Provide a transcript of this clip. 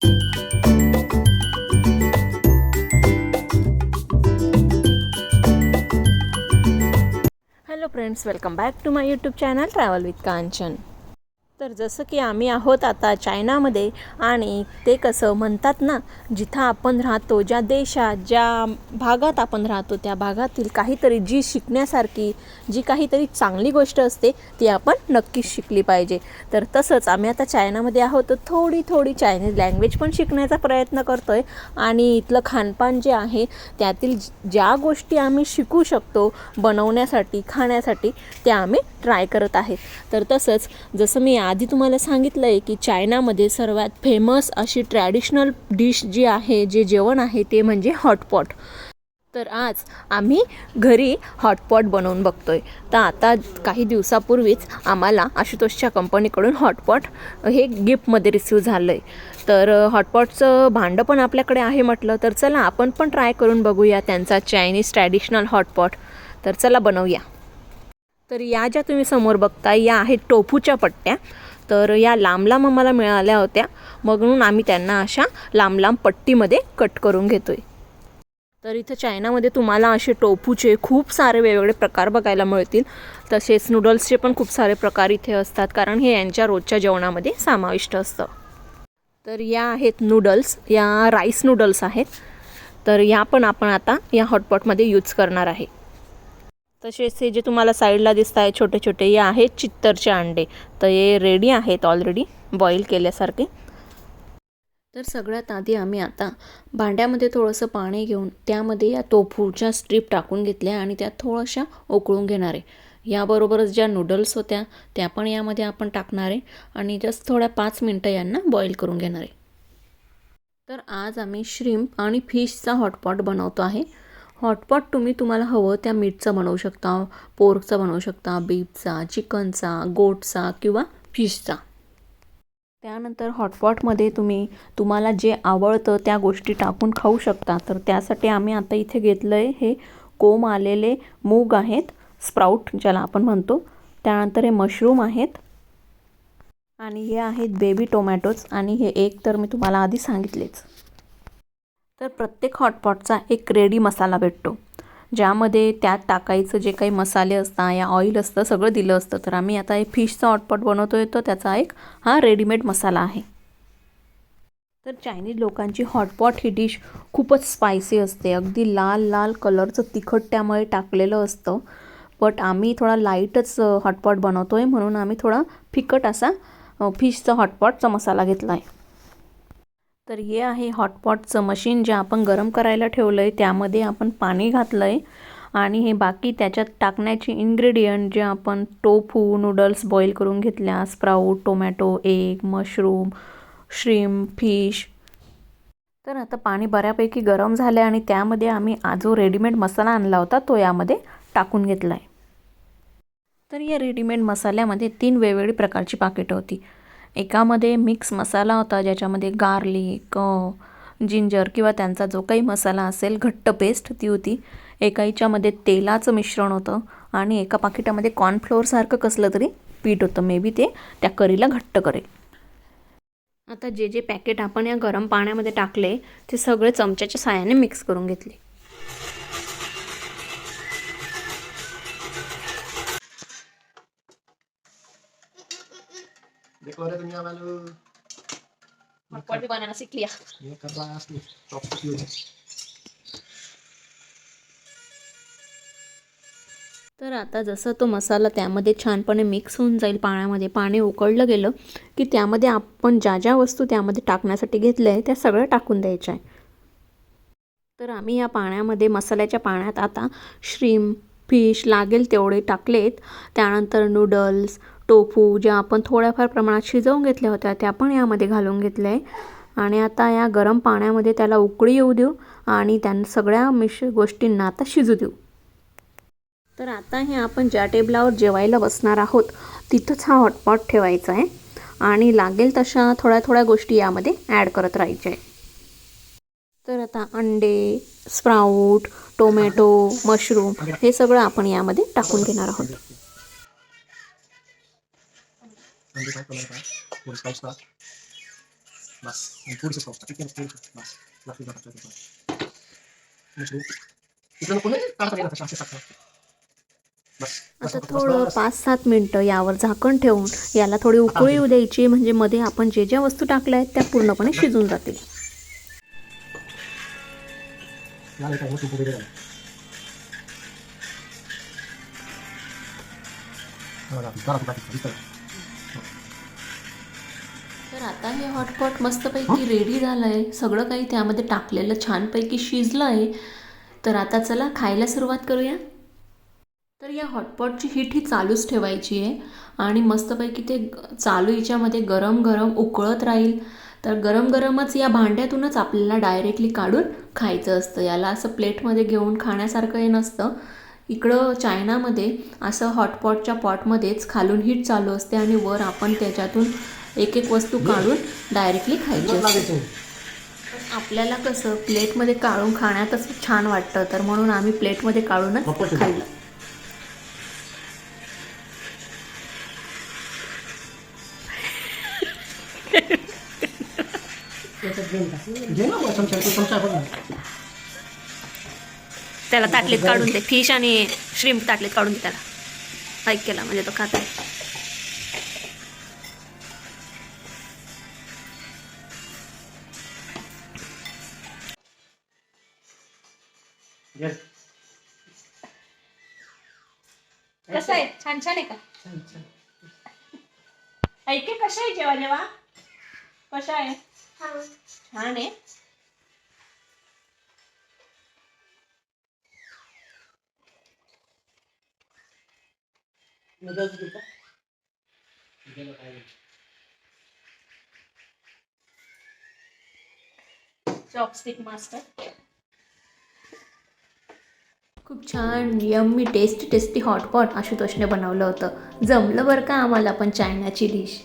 Hello friends, welcome back to my YouTube channel travel with Kanchan. तर जसं की आम्ही आहोत आता चायनामध्ये, आणि ते कसं म्हणतात ना, जिथं आपण राहतो, ज्या देशात, ज्या भागात आपण राहतो, त्या भागातील काहीतरी जी शिकण्यासारखी, जी काहीतरी चांगली गोष्ट असते ती आपण नक्कीच शिकली पाहिजे. तर तसंच आम्ही आता चायनामध्ये आहोत, तर थोडी चायनीज लँग्वेज पण शिकण्याचा प्रयत्न करतो आहे. आणि इथलं खानपान जे आहे त्यातील ज्या गोष्टी आम्ही शिकू शकतो बनवण्यासाठी, खाण्यासाठी, त्या आम्ही ट्राय करत आहे. तर तसंच जसं मी आधी तुम्हाला सांगितलं आहे की चायनामध्ये सर्वात फेमस अशी ट्रॅडिशनल डिश जी आहे, जे जेवण आहे, ते म्हणजे हॉटपॉट. तर आज आम्ही घरी हॉटपॉट बनवून बघतोय. तर आता काही दिवसापूर्वीच आम्हाला आशुतोषच्या कंपनीकडून हॉटपॉट हे गिफ्टमध्ये रिसीव झालं आहे. तर हॉटपॉटचं भांडं पण आपल्याकडे आहे म्हटलं, तर चला आपण पण ट्राय करून बघूया त्यांचा चायनीज ट्रॅडिशनल हॉटपॉट. तर चला बनवूया. तर या ज्या तुम्ही समोर बघता, या आहेत टोफूच्या पट्ट्या. तर या लांब आम्हाला मिळाल्या होत्या, म्हणून आम्ही त्यांना अशा लांब पट्टीमध्ये कट करून घेतोय. तर इथं चायनामध्ये तुम्हाला असे टोफूचे खूप सारे वेगवेगळे प्रकार बघायला मिळतील. तसेच नूडल्सचे पण खूप सारे प्रकार इथे असतात, कारण हे यांच्या रोजच्या जेवणामध्ये समाविष्ट असतं. तर या आहेत नूडल्स, या राईस नूडल्स आहेत. तर या पण आपण आता या हॉटपॉटमध्ये यूज करणार आहे. तसेच हे जे तुम्हाला साईडला दिसत आहे छोटे छोटे, हे आहेत चित्तरचे अंडे. तर हे रेडी आहेत ऑलरेडी बॉईल केल्यासारखे. तर सगळ्यात आधी आम्ही आता भांड्यामध्ये थोडंसं पाणी घेऊन त्यामध्ये या टोफूच्या स्ट्रीप टाकून घेतल्या आणि त्या थोड्याशा उकळून घेणार आहे. याबरोबरच ज्या नूडल्स होत्या त्या पण यामध्ये आपण टाकणार आहे आणि जस्ट थोड्या 5 मिनटं यांना बॉईल करून घेणार आहे. तर आज आम्ही श्रिम्प आणि फिशचा हॉटपॉट बनवतो आहे. हॉटपॉट तुम्हाला हवं त्या मीटचा बनवू शकता, पोर्कचा बनवू शकता, बीफचा, चिकनचा, गोटचा किंवा फिशचा. त्यानंतर हॉटपॉटमध्ये तुम्हाला जे आवडतं त्या गोष्टी टाकून खाऊ शकता. तर त्यासाठी आम्ही आता इथे घेतलं आहे, हे कोंब आलेले मूग आहेत, स्प्राऊट ज्याला आपण म्हणतो. त्यानंतर हे मशरूम आहेत आणि हे आहेत बेबी टोमॅटोज, आणि हे एक तर मी तुम्हाला आधी सांगितलेच. तर प्रत्येक हॉटपॉटचा एक रेडी मसाला भेटतो, ज्यामध्ये त्यात टाकायचं जे काही मसाले असतात या ऑइल असतं सगळं दिलं असतं. तर आम्ही आता हे फिशचा हॉटपॉट बनवतोय, तर त्याचा एक हा रेडीमेड मसाला आहे. तर चायनीज लोकांची हॉटपॉट ही डिश खूपच स्पायसी असते, अगदी लाल कलरचं तिखट त्यामुळे टाकलेलं असतं. बट आम्ही थोडा लाईटच हॉटपॉट बनवतोय, म्हणून आम्ही थोडा फिकट असा फिशचा हॉटपॉटचा मसाला घेतला आहे. तर हे आहे हॉटपॉटचं मशीन, जे आपण गरम करायला ठेवलं आहे. त्यामध्ये आपण पाणी घातलं आहे आणि हे बाकी त्याच्यात टाकण्याचे इन्ग्रेडियंट जे आपण टोफू, नूडल्स बॉईल करून घेतल्या, sprout, tomato, egg, mushroom, shrimp, fish. तर आता पाणी बऱ्यापैकी गरम झालं आहे आणि त्यामध्ये आम्ही जो रेडीमेड मसाला आणला होता तो यामध्ये टाकून घेतला आहे. तर या रेडीमेड मसाल्यामध्ये 3 वेगवेगळी प्रकारची पाकिटं होती. एकामध्ये मिक्स मसाला होता, ज्याच्यामध्ये गार्लिक, जिंजर किंवा त्यांचा जो काही मसाला असेल, घट्ट पेस्ट ती होती. एका याच्यामध्ये तेलाचं मिश्रण होतं आणि एका पाकिटामध्ये कॉर्नफ्लोअरसारखं कसलं तरी पीठ होतं. मे बी ते त्या करीला घट्ट करेल. आता जे पॅकेट आपण या गरम पाण्यामध्ये टाकले, ते सगळे चमच्याच्या साहाय्याने मिक्स करून घेतले. देखो रे दुनिया वालों, हॉटपॉट भी बनाना सीख लिया. ये कर रहा है असली चॉपस्टिक यूज. तर आता जसं तो मसाला त्यामध्ये छानपणे मिक्स होऊन जाईल पाण्यामध्ये, पाणी उकळलं गेलं की त्यामध्ये आपण ज्या वस्तू त्यामध्ये टाकण्यासाठी घेतल्या आहे त्या सगळ्या टाकून द्यायच्या आहे. तर आम्ही या पाण्यामध्ये, मसाल्याच्या पाण्यात आता श्रिम्प, फिश लागेल तेवढे टाकलेत. त्यानंतर नूडल्स, टोफू ज्या आपण थोड्याफार प्रमाणात शिजवून घेतल्या होत्या त्या पण यामध्ये घालून घेतल्या आहे. आणि आता या गरम पाण्यामध्ये त्याला उकळी येऊ देऊ आणि त्या सगळ्या गोष्टींना आता शिजू देऊ. तर आता हे आपण ज्या टेबलावर जेवायला बसणार आहोत तिथंच हा हॉटपॉट ठेवायचा आहे आणि लागेल तशा थोड्या गोष्टी यामध्ये ॲड करत राहायच्या आहे. तर आता अंडे, स्प्राऊट, टोमॅटो, मशरूम हे सगळं आपण यामध्ये टाकून घेणार आहोत. अंडे का कलर का फुल स्पाइस का बस थोडीशी सॉस टाक, इतकं थोडंसं बस लागते जातात इकडे नको नाही काढता येईल असे टाकता बस बस आता बस थोडं बस 5-7 मिनटं यावर झाकण ठेवून याला थोडी उकळी येऊ द्यायची, म्हणजे मध्ये आपण जे ज्या वस्तू टाकल्या आहेत त्या पूर्णपणे शिजून जातील. याला काय तू पुढे गेला तर आता हे हॉटपॉट मस्तपैकी रेडी झालं आहे. सगळं काही त्यामध्ये टाकलेलं छानपैकी शिजलं आहे. तर आता चला खायला सुरुवात करूया. तर या हॉटपॉटची हीट ही चालूच ठेवायची आहे आणि मस्तपैकी ते चालू याच्यामध्ये गरम गरम उकळत राहील. तर गरम गरमच या भांड्यातूनच आपल्याला डायरेक्टली काढून खायचं असतं. याला असं प्लेटमध्ये घेऊन खाण्यासारखं हे नसतं. इकडं चायनामध्ये असं हॉटपॉटच्या पॉटमध्येच खालून हीट चालू असते आणि वर आपण त्याच्यातून एक एक वस्तू काढून डायरेक्टली खायची असते. पण आपल्याला कसं प्लेटमध्ये काढून खाण्यातच छान वाटतं, तर म्हणून आम्ही प्लेटमध्ये काढूनच खाल्लं. त्याला ताटलीत काढून दे, फिश आणि श्रिम्प ताटलीत काढून दे त्याला. ऐक केला म्हणजे तो खात आहे. कसं आहे? छान छान आहे का? ऐके कशा आहे जेव्हा जेव्हा कशा आहे? छान आहे. Chopstick master. खूप छान यम्मी टेस्टी हॉटपॉट आशुतोषने बनवलं होतं. जमलं बरं का आम्हाला पण चायनाची डिश.